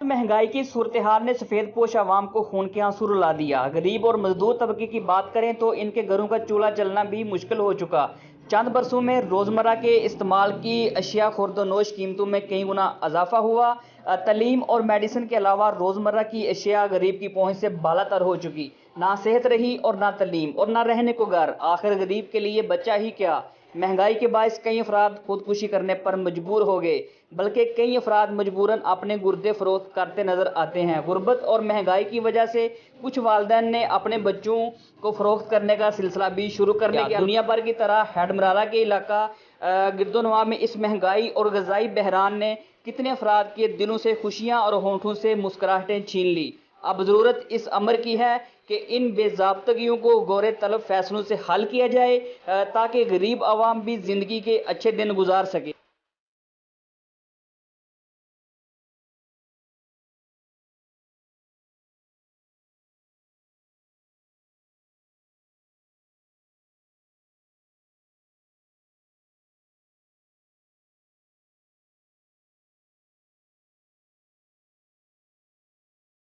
महंगाई की सूरत-ए-हाल ने सफ़ेद पोश आवाम को खून के आंसू रुला दिया। गरीब और मजदूर तबके की बात करें तो इनके घरों का चूल्हा चलना भी मुश्किल हो चुका। चंद बरसों में रोज़मर्रा के इस्तेमाल की अशिया खुर्द-व-नोश कीमतों में कई गुना इजाफा हुआ। तलीम और मेडिसिन के अलावा रोज़मर्रा की अशिया गरीब की पहुंच से बालातर हो चुकी। ना सेहत रही और ना तलीम और ना रहने को घर। आखिर गरीब के लिए बचा ही क्या। महंगाई के बायस कई अफराद खुदकुशी करने पर मजबूर हो गए, बल्कि कई अफराद मजबूरन अपने गुर्दे फरोख्त करते नजर आते हैं। गुर्बत और महंगाई की वजह से कुछ वालिदैन ने अपने बच्चों को फरोख्त करने का सिलसिला भी शुरू कर दिया। दुनिया भर की तरह हेडमराला के इलाका गिरदोनवा में इस महंगाई और ग़िज़ाई बहरान ने कितने अफराद के दिलों से खुशियाँ और होंठों से मुस्कुराहटें छीन ली। अब ज़रूरत इस अमर की है कि इन बेज़ाब्तगियों को गौर तलब फैसलों से हल किया जाए, ताकि गरीब आवाम भी ज़िंदगी के अच्छे दिन गुजार सके।